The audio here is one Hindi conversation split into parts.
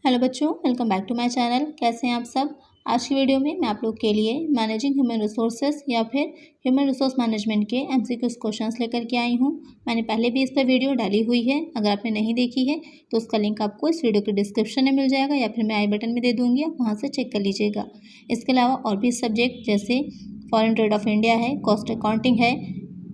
हेलो बच्चों, welcome back to my channel. कैसे हैं आप सब। आज की वीडियो में मैं आप लोग के लिए मैनेजिंग ह्यूमन रिसोर्सेज या फिर ह्यूमन रिसोर्स मैनेजमेंट के एमसीक्यूज क्वेश्चंस लेकर के आई हूं। मैंने पहले भी इस पर वीडियो डाली हुई है, अगर आपने नहीं देखी है तो उसका लिंक आपको इस वीडियो के डिस्क्रिप्शन में मिल जाएगा या फिर मैं आई बटन में दे दूँगी, आप वहाँ से चेक कर लीजिएगा। इसके अलावा और भी सब्जेक्ट जैसे फॉरेन ट्रेड ऑफ इंडिया है, कॉस्ट अकाउंटिंग है,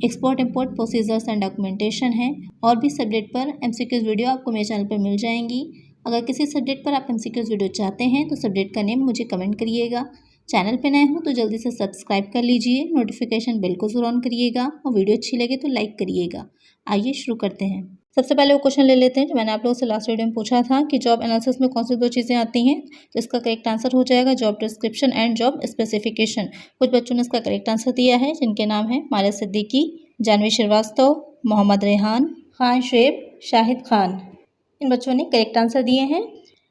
export import procedures and documentation है, और भी सब्जेक्ट पर एमसीक्यूज वीडियो आपको मेरे चैनल पर मिल जाएंगी। अगर किसी सब्जेक्ट पर आप एमसीक्यूज वीडियो चाहते हैं तो सब्जेक्ट का नेम मुझे कमेंट करिएगा। चैनल पे नए हो तो जल्दी से सब्सक्राइब कर लीजिए, नोटिफिकेशन बेल को ज़रूर ऑन करिएगा और वीडियो अच्छी लगे तो लाइक करिएगा। आइए शुरू करते हैं। सबसे पहले वो क्वेश्चन ले लेते हैं जो मैंने आप लोगों से लास्ट वीडियो में पूछा था कि जॉब एनालिसिस में कौन सी दो चीज़ें आती हैं। तो इसका करेक्ट आंसर हो जाएगा job description and job specification. कुछ बच्चों ने इसका करेक्ट आंसर दिया है जिनके नाम है मारिया सिद्दीकी, जानवी श्रीवास्तव, मोहम्मद रेहान, खान शेब, शाहिद खान। इन बच्चों ने करेक्ट आंसर दिए हैं।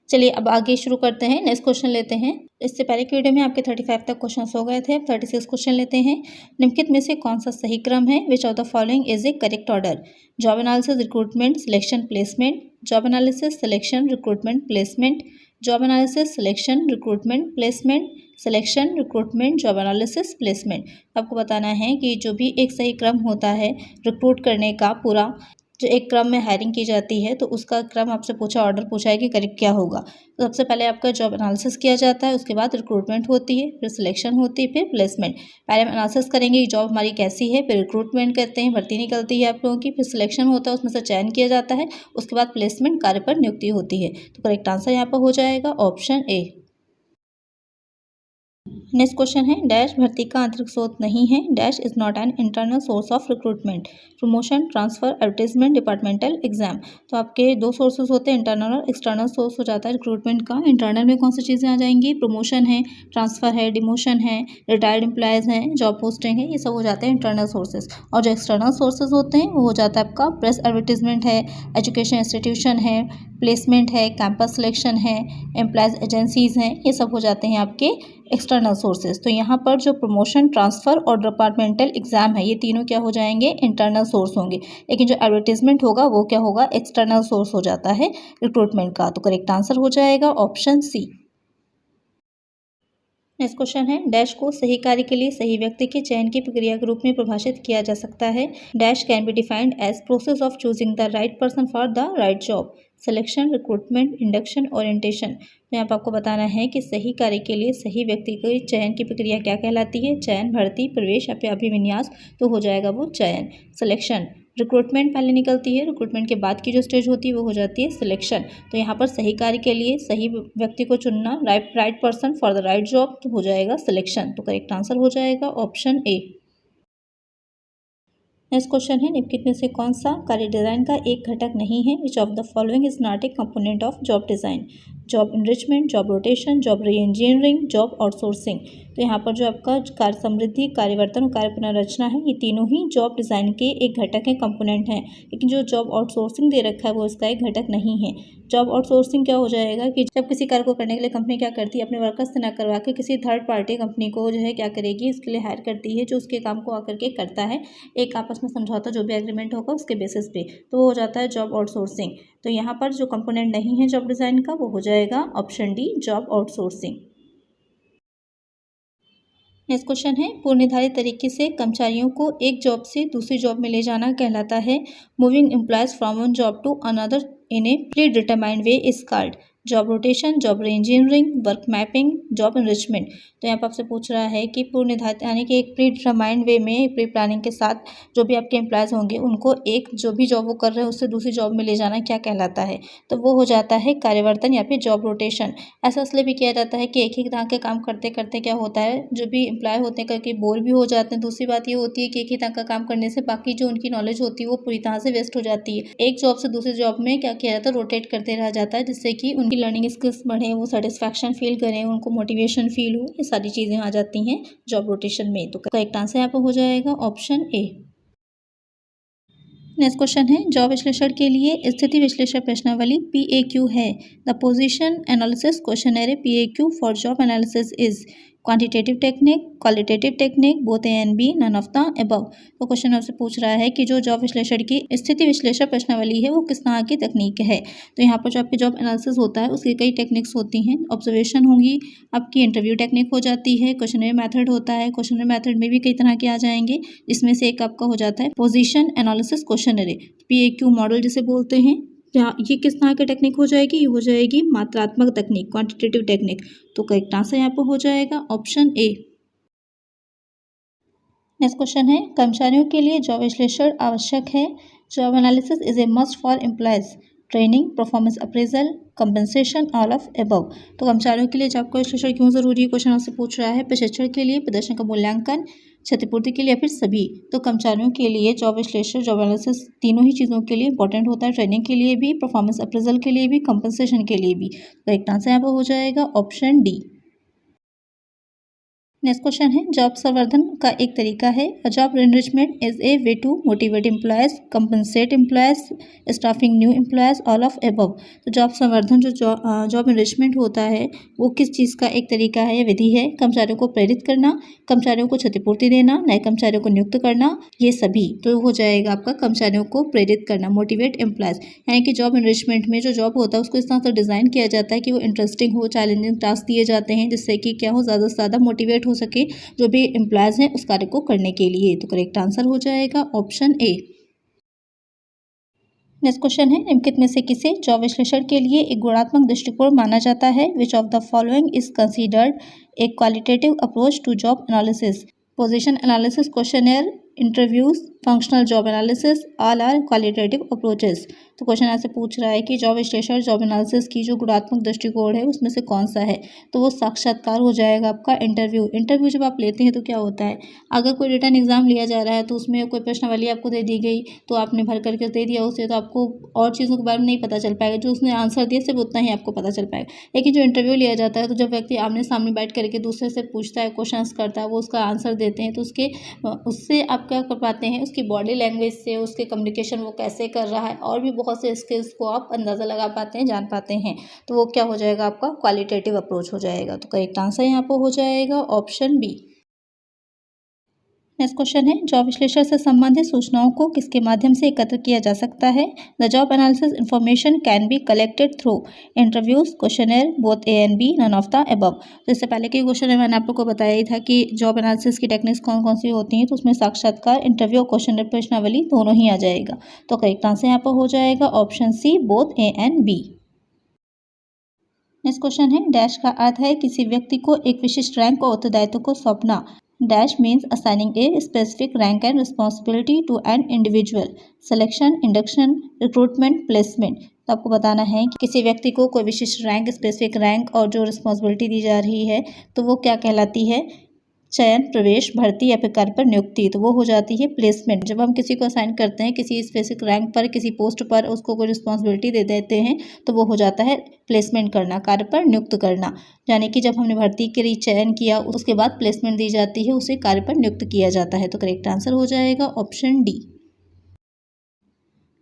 चलिए अब आगे शुरू करते हैं, नेक्स्ट क्वेश्चन लेते हैं। इससे पहले की वीडियो में आपके 35 तक क्वेश्चन हो गए थे, अब 36 क्वेश्चन लेते हैं। निम्नलिखित में से कौन सा सही क्रम है? Which of the following is A correct order? Job analysis, recruitment, selection, placement, job analysis, selection, recruitment, placement, job analysis, selection, recruitment, placement, selection, recruitment, job analysis, placement. आपको बताना है कि जो भी एक सही क्रम होता है रिक्रूट करने का, पूरा जो एक क्रम में हायरिंग की जाती है तो उसका क्रम आपसे पूछा, ऑर्डर पूछा है कि करेक्ट क्या होगा। तो सबसे पहले आपका जॉब एनालिसिस किया जाता है, उसके बाद रिक्रूटमेंट होती है, फिर सिलेक्शन होती है, फिर प्लेसमेंट। पहले हम एनालिसिस करेंगे कि जॉब हमारी कैसी है, फिर रिक्रूटमेंट करते हैं, भर्ती निकलती है आप लोगों की, फिर सिलेक्शन होता है, उसमें से चयन किया जाता है, उसके बाद प्लेसमेंट, कार्य पर नियुक्ति होती है। तो करेक्ट आंसर यहाँ पर हो जाएगा ऑप्शन ए। नेक्स्ट क्वेश्चन है डैश भर्ती का आंतरिक स्रोत नहीं है, dash is not an internal source of recruitment, promotion, transfer, advertisement, departmental exam. तो आपके दो सोर्सेज होते हैं, इंटरनल और एक्सटर्नल सोर्स हो जाता है रिक्रूटमेंट का। इंटरनल में कौन सी चीज़ें आ जाएंगी? प्रमोशन है, ट्रांसफर है, डिमोशन है, रिटायर्ड एम्प्लॉयज़ हैं, जॉब पोस्टिंग है, ये सब हो जाते हैं इंटरनल सोर्सेज। और जो एक्सटर्नल सोर्सेज होते हैं वो हो जाता है आपका प्रेस एडवर्टीजमेंट है, एजुकेशन इंस्टीट्यूशन है, प्लेसमेंट है, कैंपस सिलेक्शन है, एम्प्लॉयज़ एजेंसीज़ हैं, ये सब हो जाते हैं आपके एक्सटर्नल सोर्सेज। तो यहाँ पर जो प्रमोशन, ट्रांसफ़र और डिपार्टमेंटल एग्जाम है, ये तीनों क्या हो जाएंगे? इंटरनल सोर्स होंगे। लेकिन जो एडवर्टीजमेंट होगा वो क्या होगा? एक्सटर्नल सोर्स हो जाता है रिक्रूटमेंट का। तो करेक्ट आंसर हो जाएगा ऑप्शन सी। नेक्स्ट क्वेश्चन है डैश को सही कार्य के लिए सही व्यक्ति के चयन की प्रक्रिया के रूप में परिभाषित किया जा सकता है। Dash can be defined as process of choosing the right person for the right job, selection, recruitment, induction, orientation. तो यहाँ पर आपको बताना है कि सही कार्य के लिए सही व्यक्ति के चयन की प्रक्रिया क्या कहलाती है। चयन, भर्ती, प्रवेश या फिर अभिविन्यास। तो हो जाएगा वो चयन। सिलेक्शन, रिक्रूटमेंट पहले निकलती है, रिक्रूटमेंट के बाद की जो स्टेज होती है वो हो जाती है सिलेक्शन। तो यहाँ पर सही कार्य के लिए सही व्यक्ति को चुनना, right person for the right job, तो हो जाएगा सिलेक्शन। तो करेक्ट आंसर हो जाएगा ऑप्शन ए। नेक्स्ट क्वेश्चन है निम्नलिखित में से कौन सा कार्य डिज़ाइन का एक घटक नहीं है? Which of the following is not a component of job design? Job enrichment, job rotation, job re engineering, job outsourcing. तो यहाँ पर जो आपका कार्य समृद्धि, कार्यवर्तन और कार्य पुनर्रचना है, ये तीनों ही जॉब डिज़ाइन के एक घटक है, कंपोनेंट हैं। लेकिन जो जॉब आउटसोर्सिंग दे रखा है वो इसका एक घटक नहीं है। जॉब आउटसोर्सिंग क्या हो जाएगा कि जब किसी कार्य को करने के लिए कंपनी क्या करती है, अपने वर्कर्स से ना करवा के किसी थर्ड पार्टी कंपनी को जो है क्या करेगी, इसके लिए हायर करती है, जो उसके काम को आकर के करता है, एक आपस में समझौता जो भी एग्रीमेंट होगा उसके बेसिस पे। तो वो हो जाता है जॉब आउटसोर्सिंग। तो यहाँ पर जो कंपोनेंट नहीं है जॉब डिज़ाइन का वो हो जाएगा option D, job outsourcing. Next question है पूर्व निर्धारित तरीके से कर्मचारियों को एक जॉब से दूसरी जॉब में ले जाना कहलाता है। Moving employees from one job to another in a predetermined way is called job rotation, job re engineering, work mapping, job enrichment. तो यहाँ पर आपसे पूछ रहा है कि पूर्व निर्धारित यानी कि एक प्री डिटरमाइंड वे में, प्री प्लानिंग के साथ जो भी आपके एम्प्लॉयज़ होंगे उनको एक जो भी जॉब वो कर रहे हैं उससे दूसरी जॉब में ले जाना क्या कहलाता है? तो वो हो जाता है कार्यवर्तन या फिर जॉब रोटेशन। ऐसा इसलिए भी किया जाता है कि एक ही तरह के काम करते करते क्या होता है, जो भी एम्प्लॉय होते हैं करके बोर भी हो जाते हैं। दूसरी बात ये होती है कि एक ही तरह का काम करने से बाकी जो उनकी नॉलेज होती है वो पूरी तरह से वेस्ट हो जाती है। एक जॉब से दूसरी जॉब में क्या किया जाता है, रोटेट करते रहा जाता है, जिससे कि उनकी लर्निंग स्किल्स बढ़े, वो सेटिस्फैक्शन फील करें, उनको मोटिवेशन फील हो, ये सारी चीज़ें आ जाती हैं जॉब रोटेशन में। तो करेक्ट आंसर यहाँ पर हो जाएगा ऑप्शन ए। नेक्स्ट क्वेश्चन है जॉब विश्लेषण के लिए स्थिति विश्लेषण प्रश्नावली PAQ है। The position analysis questionnaire PAQ for job analysis is quantitative technique, qualitative technique, both A and B, none of the above. तो क्वेश्चन आपसे पूछ रहा है कि जो जॉब विश्लेषण की स्थिति विश्लेषण प्रश्नावली है वो किस तरह की तकनीक है। तो यहाँ पर जो आपकी जॉब एनालिसिस होता है उसकी कई टेक्निक्स होती हैं। ऑब्जर्वेशन होंगी, आपकी इंटरव्यू टेक्निक हो जाती है, क्वेश्चनरी मेथड होता है, क्वेश्चनरी मेथड में भी कई तरह के आ जाएंगे, जिसमें से एक आपका हो जाता है position analysis questionnaire, PAQ model जिसे बोलते हैं। ये किस तरह की टेक्निक हो जाएगी, ये हो जाएगी मात्रात्मक तकनीक, क्वांटिटेटिव टेक्निक। तो करेक्ट आंसर यहाँ पर हो जाएगा ऑप्शन ए। नेक्स्ट क्वेश्चन है, कर्मचारियों के लिए जॉब विश्लेषण आवश्यक है। Job analysis is a must for employees, training, performance appraisal, compensation, all of above. तो कर्मचारियों के लिए जॉब का विश्लेषण क्यों जरूरी है, क्वेश्चन आपसे पूछ रहा है। प्रशिक्षण के लिए, प्रदर्शन का मूल्यांकन, क्षतिपूर्ति के लिए या फिर सभी। तो कर्मचारियों के लिए जॉब विश्लेषण, जॉब एनालिसिस तीनों ही चीज़ों के लिए इंपॉर्टेंट होता है, ट्रेनिंग के लिए भी, परफॉर्मेंस अप्रेजल के लिए भी, कंपनसेशन के लिए भी। करेक्ट आंसर यहाँ पर हो जाएगा ऑप्शन डी। नेक्स्ट क्वेश्चन है, जॉब संवर्धन का एक तरीका है। Job enrichment is a way to motivate employees, compensate employees, staffing new employees, all of above. तो जॉब संवर्धन जो जॉब एनरिचमेंट होता है वो किस चीज़ का एक तरीका है या विधि है। कर्मचारियों को प्रेरित करना, कर्मचारियों को क्षतिपूर्ति देना, नए कर्मचारियों को नियुक्त करना, ये सभी। तो हो जाएगा आपका कर्मचारियों को प्रेरित करना, मोटिवेट एम्प्लॉयज। यानी कि जॉब एनरिचमेंट में जो जॉब होता है उसको इस तरह से डिज़ाइन किया जाता है कि वो इंटरेस्टिंग हो, चैलेंजिंग टास्क दिए जाते हैं, जिससे कि क्या हो, ज़्यादा से ज़्यादा मोटिवेट हो सके जो भी एम्प्लॉयज हैं उस कार्य को करने के लिए। तो करेक्ट आंसर हो जाएगा ऑप्शन ए। नेक्स्ट क्वेश्चन है, निम्नलिखित में से किसे जॉब विश्लेषण के लिए एक गुणात्मक दृष्टिकोण माना जाता है। Which of the following is considered a qualitative approach to job analysis. Position analysis, questionnaire, interviews, functional job analysis, all are qualitative approaches. तो क्वेश्चन ऐसे पूछ रहा है कि जॉब विश्लेषण, जॉब एनालिसिस की जो गुणात्मक दृष्टिकोण है उसमें से कौन सा है। तो वो साक्षात्कार हो जाएगा आपका। इंटरव्यू जब आप लेते हैं तो क्या होता है, अगर कोई रिटन एग्जाम लिया जा रहा है तो उसमें कोई प्रश्नावली आपको दे दी गई तो आपने भर करके दे दिया उसे, तो आपको और चीज़ों के बारे में नहीं पता चल पाएगा, जो उसने आंसर दिया सिर्फ उतना ही आपको पता चल पाएगा। लेकिन जो इंटरव्यू लिया जाता है तो जब व्यक्ति आमने सामने बैठ करके दूसरे से पूछता है, क्वेश्चन करता है, वो उसका आंसर देते हैं, तो उससे आप क्या कर पाते हैं, उसकी बॉडी लैंग्वेज से, उसके कम्युनिकेशन वो कैसे कर रहा है, और भी बहुत से स्किल्स को आप अंदाज़ा लगा पाते हैं, जान पाते हैं। तो वो क्या हो जाएगा, आपका क्वालिटेटिव अप्रोच हो जाएगा। तो करेक्ट आंसर यहाँ पर हो जाएगा ऑप्शन बी। नेक्स्ट क्वेश्चन है, जॉब विश्लेषण से संबंधित सूचनाओं को किसके माध्यम से एकत्र किया जा सकता है। The job analysis information can be collected through interviews, questionnaire, both A and B, none of the above. तो इससे पहले के क्वेश्चन में मैंने आप लोग को बताया ही था कि जॉब एनालिसिस की टेक्निक्स कौन कौन सी होती हैं। तो उसमें साक्षात्कार, इंटरव्यू और क्वेश्चनर प्रश्नावली दोनों ही आ जाएगा। तो करेक्ट आंसर यहाँ पर हो जाएगा option C, both A and B. Next question है, डैश का अर्थ है किसी व्यक्ति को एक विशिष्ट रैंक और उत्तरदायित्व को सौंपना। Dash means assigning a specific rank and responsibility to an individual. Selection, induction, recruitment, placement. तो आपको बताना है कि किसी व्यक्ति को कोई विशिष्ट रैंक, स्पेसिफिक रैंक और जो रिस्पॉन्सिबिलिटी दी जा रही है तो वो क्या कहलाती है। चयन, प्रवेश, भर्ती या फिर कार्य पर नियुक्ति, तो वो हो जाती है प्लेसमेंट। जब हम किसी को असाइन करते हैं किसी स्पेसिफिक रैंक पर, किसी पोस्ट पर, उसको कोई रिस्पॉन्सिबिलिटी दे देते हैं तो वो हो जाता है प्लेसमेंट करना, कार्य पर नियुक्त करना। यानी कि जब हमने भर्ती के लिए चयन किया उसके बाद प्लेसमेंट दी जाती है, उसे कार्य पर नियुक्त किया जाता है। तो करेक्ट आंसर हो जाएगा ऑप्शन डी।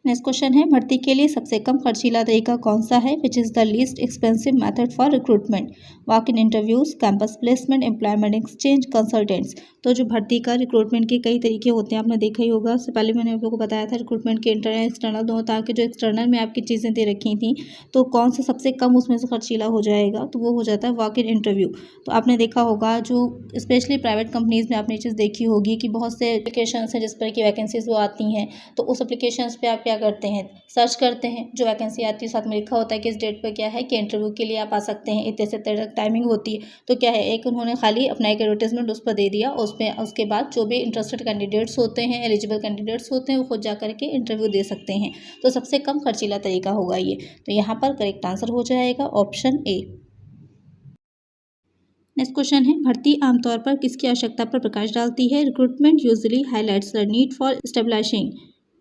नेक्स्ट क्वेश्चन है, भर्ती के लिए सबसे कम खर्चीला तरीका कौन सा है। Which is the least expensive method for recruitment. Walk in interviews, campus placement, employment exchange, consultants. तो जो भर्ती का, रिक्रूटमेंट के कई तरीके होते हैं, आपने देखा ही होगा। उससे पहले मैंने आप लोगों को बताया था रिक्रूटमेंट के इंटरनल एक्सटर्नल दोनों तरह के। जो एक्सटर्नल में आपकी चीज़ें दे रखी थी तो कौन सा सबसे कम उसमें से खर्चीला हो जाएगा, तो वो हो जाता है वॉक इन इंटरव्यू। तो आपने देखा होगा जो स्पेशली प्राइवेट कंपनीज़ में आपने चीज़ देखी होगी कि बहुत से एप्लीकेशन हैं जिस पर की वैकेंसीज वो आती हैं, तो उस एप्लीकेशन पे आप क्या करते हैं, सर्च करते हैं, जो वैकेंसी आती है साथ में लिखा होता है कि इस डेट पर क्या है कि इंटरव्यू के लिए आप आ सकते हैं, इतने से इतने तक टाइमिंग होती है। तो क्या है, एक उन्होंने खाली अपना एक एडवर्टाइजमेंट उस पर दे दिया, उसके बाद जो भी इंटरेस्टेड कैंडिडेट्स होते हैं, एलिजिबल कैंडिडेट्स होते हैं, वो खुद जा करके इंटरव्यू दे सकते हैं। तो सबसे कम खर्चीला तरीका होगा ये। तो यहाँ पर करेक्ट आंसर हो जाएगा ऑप्शन ए। नेक्स्ट क्वेश्चन है, भर्ती आमतौर पर किसकी आवश्यकता पर प्रकाश डालती है। Recruitment usually highlights the need for stabilising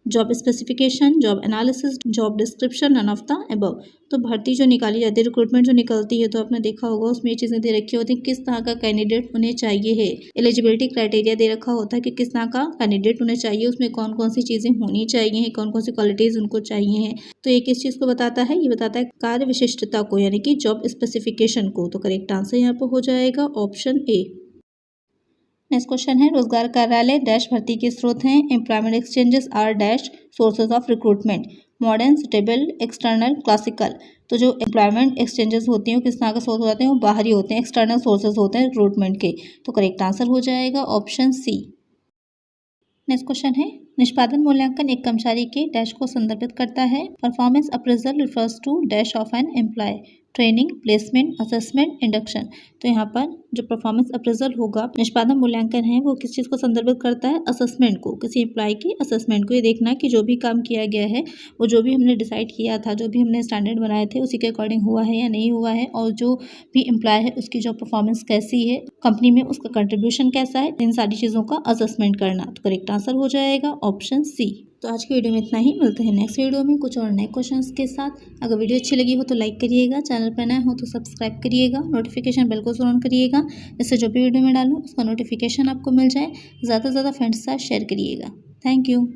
job specification, job analysis, job description, none of the above. तो भर्ती जो निकाली जाती है, रिक्रूटमेंट जो निकलती है, तो आपने देखा होगा उसमें ये चीज़ें दे रखी होती हैं किस तरह का कैंडिडेट उन्हें चाहिए है। एलिजिबिलिटी क्राइटेरिया दे रखा होता है कि किस तरह का कैंडिडेट उन्हें चाहिए, उसमें कौन कौन सी चीज़ें होनी चाहिए, कौन कौन सी क्वालिटीज़ उनको चाहिए हैं। तो ये किस चीज़ को बताता है, ये बताता है कार्य विशिष्टता को, यानी कि जॉब स्पेसिफिकेशन को। तो करेक्ट आंसर यहाँ पर हो जाएगा ऑप्शन ए। नेक्स्ट क्वेश्चन है, रोजगार कार्यालय डैश भर्ती के स्रोत हैं। Employment exchanges are dash sources of recruitment. Modern, suitable, external, classical. तो जो एम्प्लॉयमेंट एक्सचेंजेस होते हैं वो किस तरह का सोर्स होते हैं, वो बाहरी होते हैं, एक्सटर्नल सोर्सेज होते हैं रिक्रूटमेंट के। तो करेक्ट आंसर हो जाएगा ऑप्शन सी। नेक्स्ट क्वेश्चन है, निष्पादन मूल्यांकन एक कर्मचारी के डैश को संदर्भित करता है। Performance appraisal refers to dash of an employee. Training, placement, assessment, induction. तो यहाँ पर जो परफॉर्मेंस अप्रेजल होगा, निष्पादन मूल्यांकन है, वो किस चीज़ को संदर्भित करता है, असेसमेंट को, किसी एम्प्लॉय की असेसमेंट को। ये देखना कि जो भी काम किया गया है वो जो भी हमने डिसाइड किया था, जो भी हमने स्टैंडर्ड बनाए थे उसी के अकॉर्डिंग हुआ है या नहीं हुआ है, और जो भी एम्प्लॉय है उसकी जो परफॉर्मेंस कैसी है, कंपनी में उसका कंट्रीब्यूशन कैसा है, इन सारी चीज़ों का असेसमेंट करना। तो करेक्ट आंसर हो जाएगा ऑप्शन सी। तो आज की वीडियो में इतना ही, मिलते हैं नेक्स्ट वीडियो में कुछ और नए क्वेश्चंस के साथ। अगर वीडियो अच्छी लगी हो तो लाइक करिएगा, चैनल पर नए हो तो सब्सक्राइब करिएगा, नोटिफिकेशन बेल को ऑन करिएगा, जिससे जो भी वीडियो में डालूँ उसका नोटिफिकेशन आपको मिल जाए। ज़्यादा से ज़्यादा फ्रेंड्स के साथ शेयर करिएगा। Thank you.